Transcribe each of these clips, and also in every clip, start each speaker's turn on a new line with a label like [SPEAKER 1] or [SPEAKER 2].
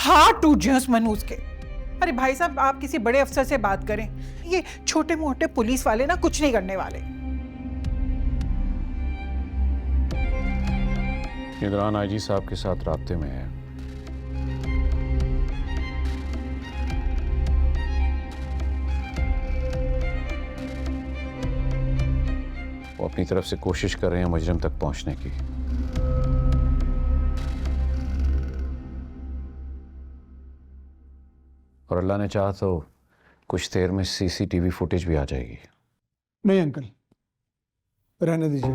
[SPEAKER 1] हाथ टूट जाए उस मनूस के। अरे भाई साहब, आप किसी बड़े अफसर से बात करें, ये छोटे मोटे पुलिस वाले ना कुछ नहीं करने वाले।
[SPEAKER 2] निगरान आईजी साहब के साथ राब्ते में है। वो अपनी तरफ से कोशिश कर रहे हैं मुजरिम तक पहुंचने की। और अल्लाह ने चाहा तो कुछ देर में सीसीटीवी फुटेज भी आ जाएगी।
[SPEAKER 3] नहीं अंकल, रहने दीजिए।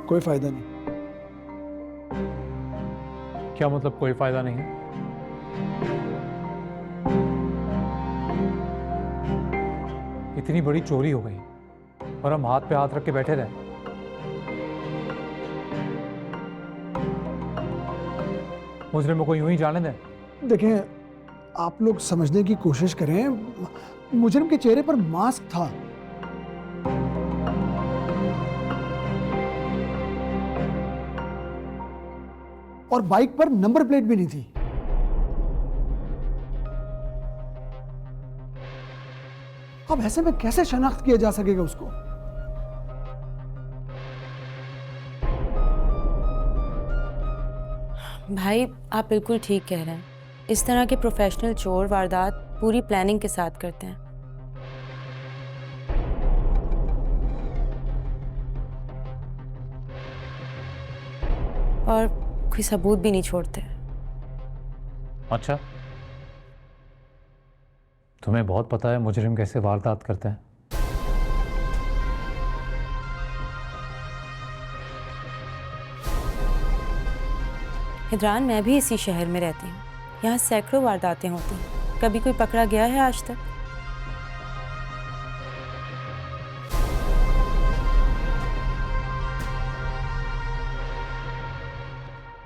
[SPEAKER 3] कोई फायदा नहीं।
[SPEAKER 4] क्या मतलब कोई फायदा नहीं है? इतनी बड़ी चोरी हो गई और हम हाथ पे हाथ रख के बैठे रहे। मुजरिम को यूं ही जाने दें?
[SPEAKER 3] देखें, आप लोग समझने की कोशिश करें, मुजरिम के चेहरे पर मास्क था। और बाइक पर नंबर प्लेट भी नहीं थी। अब ऐसे में कैसे शनाख्त किया जा सकेगा उसको?
[SPEAKER 5] भाई, आप बिल्कुल ठीक कह रहे हैं। इस तरह के प्रोफेशनल चोर वारदात पूरी प्लानिंग के साथ करते हैं। और कोई सबूत भी नहीं छोड़ते।
[SPEAKER 4] अच्छा, तुम्हें बहुत पता है मुजरिम कैसे वारदात करते हैं?
[SPEAKER 5] हिद्रान, मैं भी इसी शहर में रहती हूँ। यहाँ सैकड़ों वारदातें होती हैं। कभी कोई पकड़ा गया है आज तक?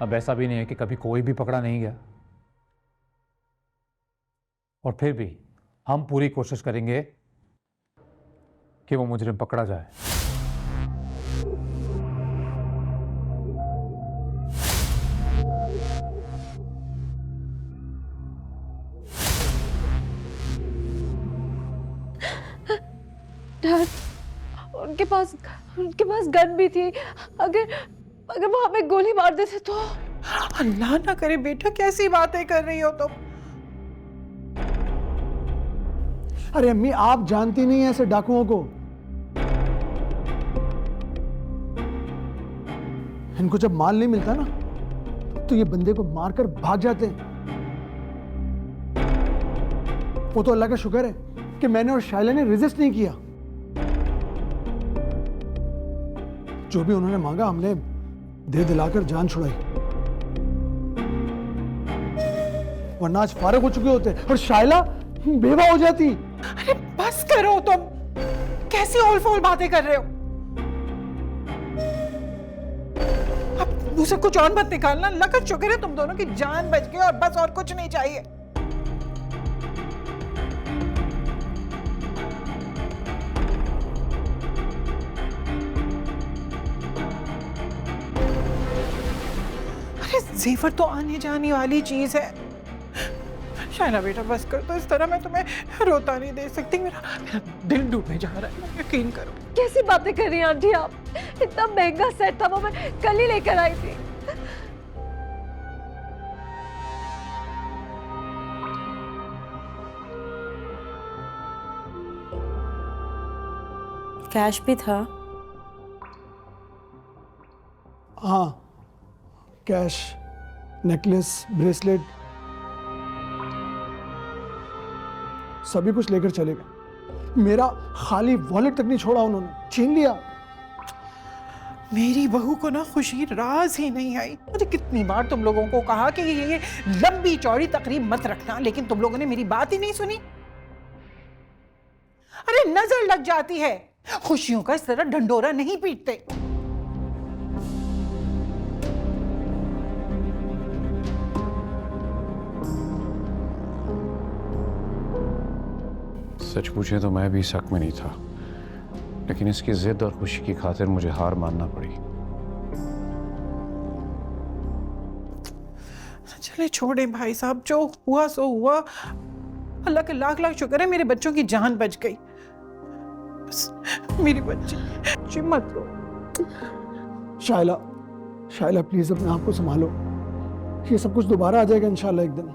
[SPEAKER 4] अब ऐसा भी नहीं है कि कभी कोई भी पकड़ा नहीं गया। और फिर भी हम पूरी कोशिश करेंगे कि वो मुजरिम पकड़ा जाए।
[SPEAKER 6] डैड, उनके पास गन भी थी। अगर वो हमें गोली मार देते तो?
[SPEAKER 1] अल्लाह ना करे बेटा, कैसी बातें कर रही हो तुम?
[SPEAKER 3] अरे अम्मी, आप जानती नहीं है ऐसे डाकुओं को। इनको जब माल नहीं मिलता ना, तो ये बंदे को मारकर भाग जाते हैं। वो तो अल्लाह का शुक्र है कि मैंने और शाइला ने रेजिस्ट नहीं किया। जो भी उन्होंने मांगा हमने दे दिलाकर जान छुड़ाई, वरना आज फारिग हो चुके होते और शाइला बेवा हो जाती।
[SPEAKER 1] अरे बस करो तुम, कैसी ओल फोल बातें कर रहे हो? अब मुझसे कुछ और मत निकालना। अल्लाह का शुक्र है तुम दोनों की जान बच गई, और बस और कुछ नहीं चाहिए। जेवर तो आने जाने वाली चीज है। शाइला बेटा बस कर दो, इस तरह मैं तुम्हें रोता नहीं दे सकती। मेरा दिल डूबने जा रहा है, यकीन करो।
[SPEAKER 6] कैसी बातें कर रही हैं आंटी आप? इतना महंगा सेट था, वो मैं कल ही लेकर आई थी।
[SPEAKER 5] कैश भी था?
[SPEAKER 3] हाँ, कैश, नेकलेस, ब्रेसलेट, सभी कुछ लेकर चले गए। मेरा खाली वॉलेट तक नहीं छोड़ा उन्होंने, छीन लिया।
[SPEAKER 1] मेरी बहू को ना खुशी राज ही नहीं आई। मुझे कितनी बार तुम लोगों को कहा कि ये लंबी चौड़ी तकरीब मत रखना, लेकिन तुम लोगों ने मेरी बात ही नहीं सुनी। अरे नजर लग जाती है, खुशियों का इस तरह ढंडोरा नहीं पीटते।
[SPEAKER 2] सच पूछे तो मैं भी शक में नहीं था, लेकिन इसकी जिद और खुशी की खातिर मुझे हार मानना पड़ी।
[SPEAKER 1] चले छोड़े भाई साहब, जो हुआ सो हुआ। अल्लाह के लाख लाख शुक्र है मेरे बच्चों की जान बच गई। बस मेरी बच्ची मत रो।
[SPEAKER 3] शाइला, शाइला प्लीज अपने आप को संभालो। ये सब कुछ दोबारा आ जाएगा इंशाल्लाह एक दिन।